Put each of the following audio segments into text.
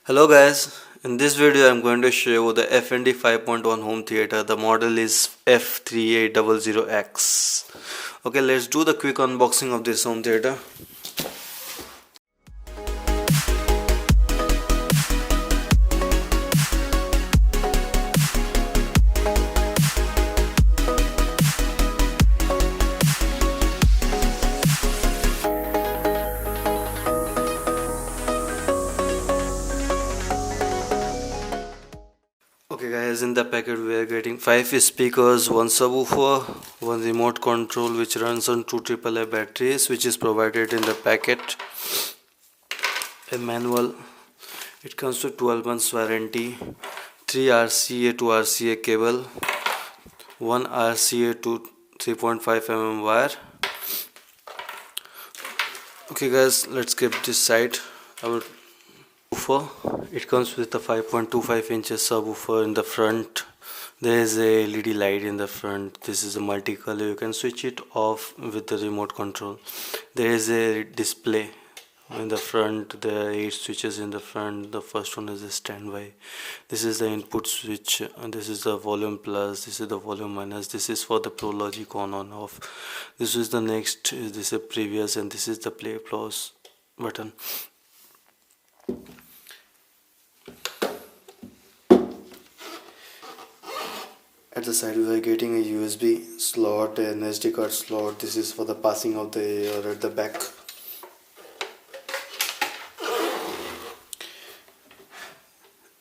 Hello guys, in this video I'm going to show you the FND 5.1 home theater. The model is F3800X. Okay, let's do the quick unboxing of this home theater. Okay guys, in the packet we are getting 5 speakers, 1 subwoofer, 1 remote control which runs on 2 AAA batteries which is provided in the packet, a manual, it comes with 12 months warranty, 3 RCA to RCA cable, 1 RCA to 3.5 mm wire. Okay guys, let's keep this side. Our subwoofer, it comes with a 5.25 inches subwoofer in the front. There is a LED light in the front. This is a multicolor. You can switch it off with the remote control. There is a display in the front. There are 8 switches in the front. The first one is a standby. This is the input switch, and this is the volume plus, this is the volume minus. This is for the Pro Logic on off. This is the next, this is previous, and this is the play pause button. At the side we are getting a USB slot, an SD card slot. This is for the passing of the air at the back.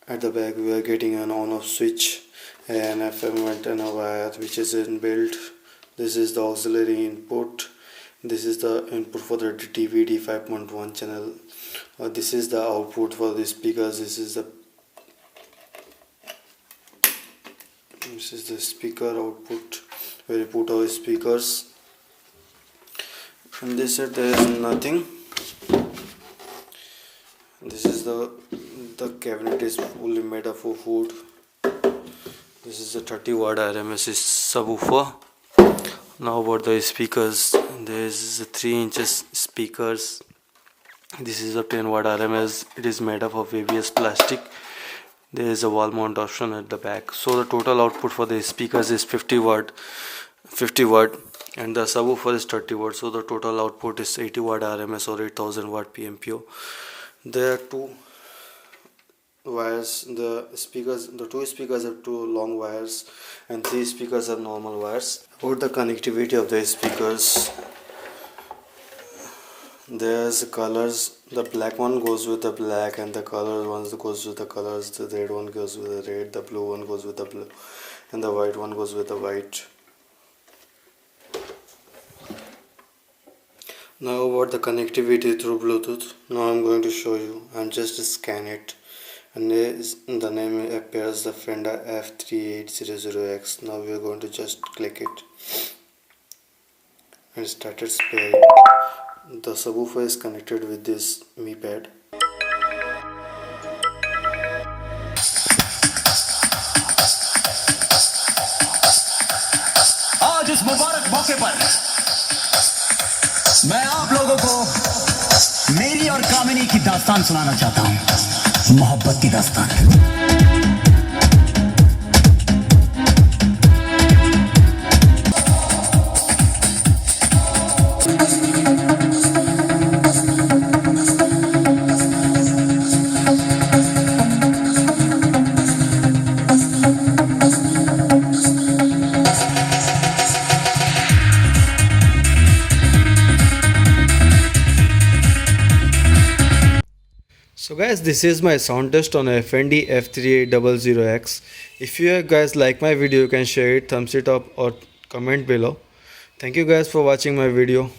At the back we are getting an on-off switch, an FM antenna wire which is inbuilt. This is the auxiliary input. This is the input for the DVD 5.1 channel. This is the output for the speakers. This is the speaker output where you put our speakers. On this side there is nothing. This is the cabinet is fully made up of wood. This is a 30 watt RMS subwoofer. Now about the speakers, there is a 3 inches speakers. This is a 10 watt RMS. It is made up of ABS plastic. There is a wall mount option at the back. So the total output for the speakers is 50 watt, and the subwoofer is 30 watt. So the total output is 80 watt RMS or 8000 watt PMPO. There are 2 wires. The two speakers have 2 long wires and 3 speakers are normal wires. About the connectivity of the speakers, there's colors. The black one goes with the black, and the color one goes with the colors. The red one goes with the red, the blue one goes with the blue, and the white one goes with the white. Now about the connectivity through Bluetooth. Now I'm going to show you. I'm just scan it, and the name appears, the Fender F3800X. Now we are going to just click it and started playing. The subwoofer is connected with this Mi pad. आज इस मुबारक मौके पर मैं आप लोगों को मेरी और कामिनी की दास्तान सुनाना चाहता हूं, मोहब्बत की दास्तान। So guys, this is my sound test on FND F3800X. If you guys like my video, you can share it, thumbs it up or comment below. Thank you guys for watching my video.